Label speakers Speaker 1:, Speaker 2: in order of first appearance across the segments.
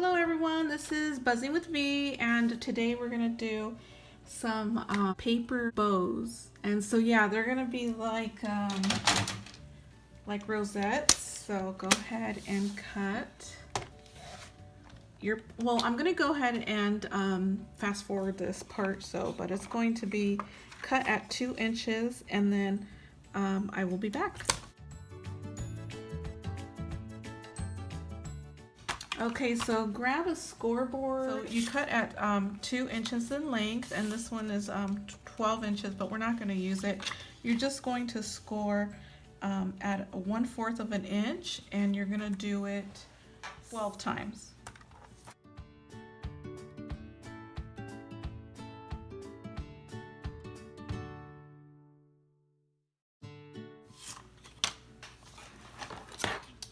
Speaker 1: Hello everyone, this is Buzzing with V, and today we're going to do some paper bows. And so yeah, they're going to be like rosettes. So go ahead and cut your, well, I'm going to go ahead and fast forward this part, but it's going to be cut at 2 inches, and then I will be back. Okay, so grab a scoreboard. So you cut at 2 inches in length, and this one is 12 inches, but we're not going to use it. You're just going to score at 1/4 of an inch, and you're going to do it 12 times.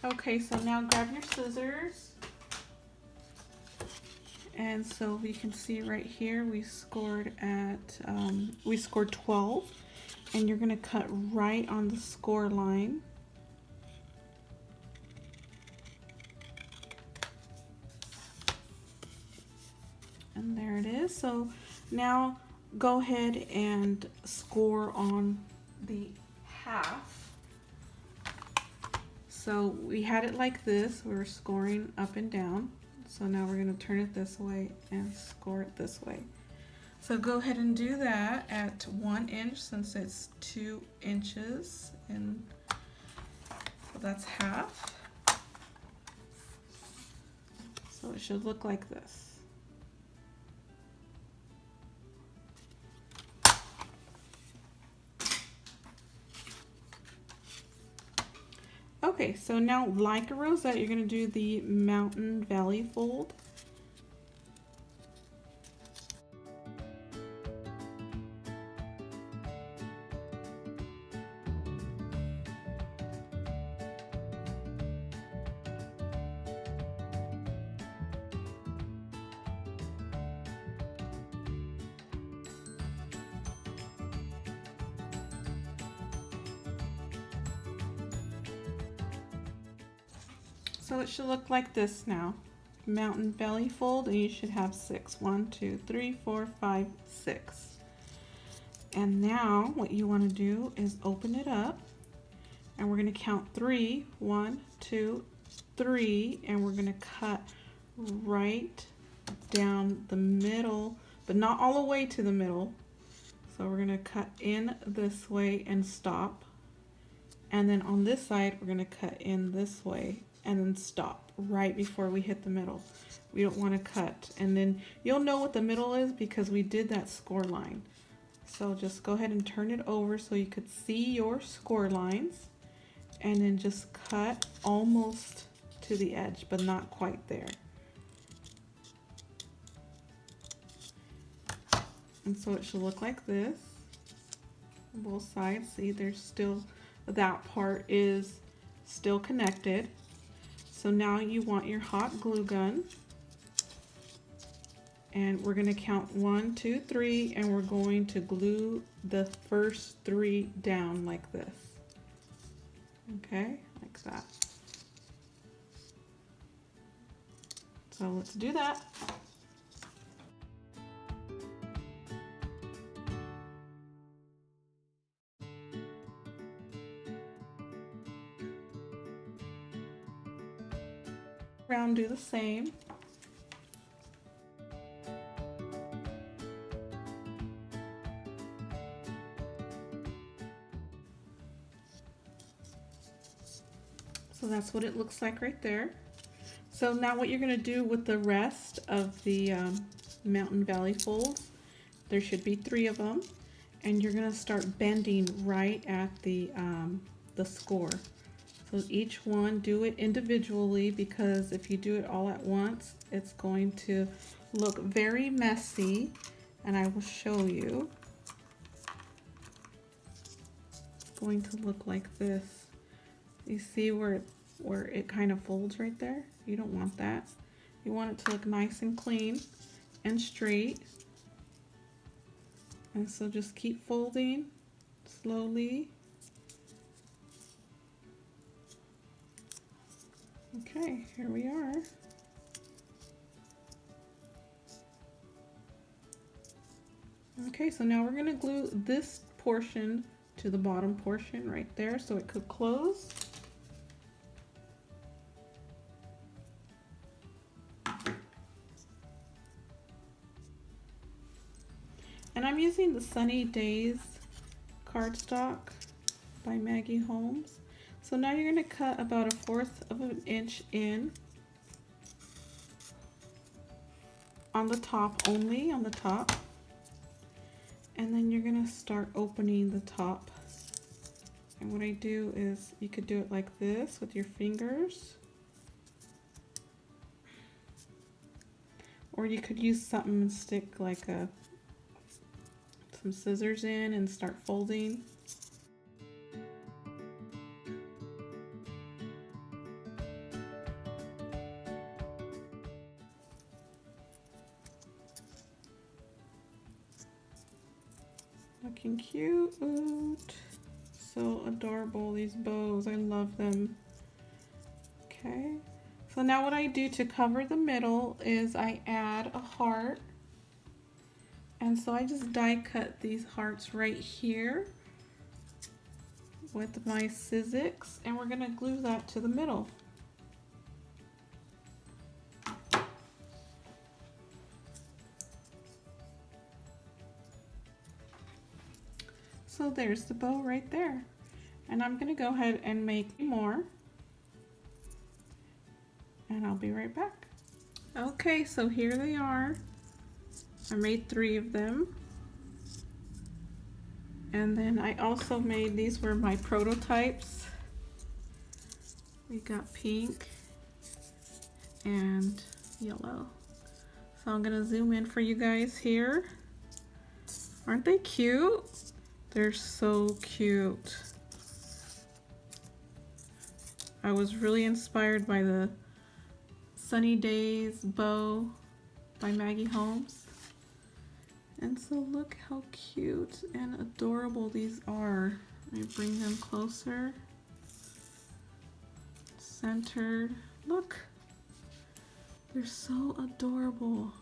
Speaker 1: Okay, so now grab your scissors. And so we can see right here we scored 12, and you're going to cut right on the score line. And there it is. So now go ahead and score on the half. So we had it like this, we were scoring up and down. So now we're going to turn it this way and score it this way. So go ahead and do that at 1 inch since it's 2 inches, and so that's half. So it should look like this. Okay, so now like a rosette, you're going to do the mountain valley fold. So it should look like this now. Mountain belly fold, and you should have 6. 1, 2, 3, 4, 5, 6. And now what you want to do is open it up, and we're going to count 3. 1, 2, 3, and we're going to cut right down the middle, but not all the way to the middle. So we're going to cut in this way and stop. And then on this side, we're going to cut in this way and then stop right before we hit the middle. We don't want to cut, and then you'll know what the middle is because we did that score line. So just go ahead and turn it over so you could see your score lines, and then just cut almost to the edge, but not quite there. And so it should look like this on both sides. See, there's still, that part is still connected. So now you want your hot glue gun, and we're going to count 1, 2, 3, and we're going to glue the first 3 down like this. Okay, like that. So let's do that. Around, do the same. So that's what it looks like right there. So now what you're going to do with the rest of the mountain valley folds, there should be 3 of them, and you're going to start bending right at the score. So each one, do it individually, because if you do it all at once, it's going to look very messy, and I will show you. It's going to look like this. You see where it kind of folds right there? You don't want that. You want it to look nice and clean and straight. And so just keep folding slowly. Okay, here we are. Okay, so now we're gonna glue this portion to the bottom portion right there so it could close. And I'm using the Sunny Days cardstock by Maggie Holmes. So now you're going to cut about 1/4 of an inch in on the top only, on the top. And then you're going to start opening the top. And what I do is you could do it like this with your fingers. Or you could use something and stick like some scissors in and start folding. Looking cute. So adorable, these bows. I love them. Okay. So now what I do to cover the middle is I add a heart. And so I just die cut these hearts right here with my Sizzix, and we're going to glue that to the middle. So there's the bow right there. And I'm going to go ahead and make more. And I'll be right back. Okay, so here they are. I made 3 of them. And then I also made, these were my prototypes. We got pink and yellow. So I'm gonna zoom in for you guys here. Aren't they cute? They're so cute. I was really inspired by the Sunny Days bow by Maggie Holmes. And so look how cute and adorable these are. Let me bring them closer. Centered. Look. They're so adorable.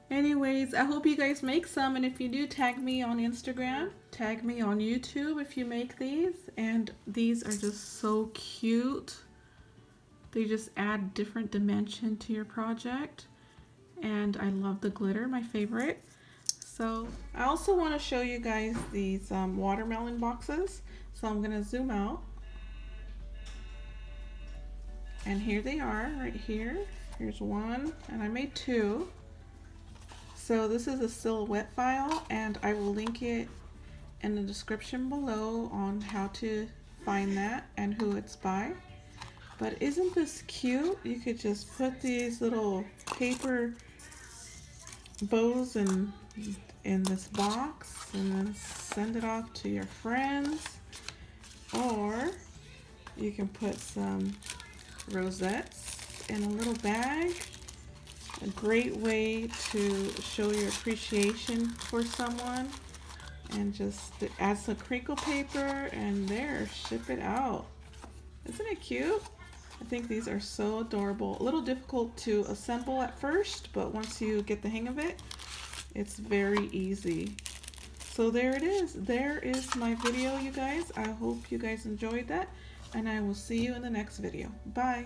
Speaker 1: Anyways, I hope you guys make some, and if you do, tag me on Instagram. Tag me on YouTube if you make these. And these are just so cute. They just add different dimension to your project. And I love the glitter, my favorite. So I also want to show you guys these watermelon boxes. So I'm going to zoom out. And here they are right here. Here's one, and I made 2. So this is a silhouette file, and I will link it in the description below on how to find that and who it's by. But isn't this cute? You could just put these little paper bows in this box and then send it off to your friends, or you can put some rosettes in a little bag. A great way to show your appreciation for someone, and just add some crinkle paper and there, ship it out. Isn't it cute? I think these are so adorable. A little difficult to assemble at first, but once you get the hang of it, it's very easy. So there it is. There is my video, you guys. I hope you guys enjoyed that, and I will see you in the next video. Bye.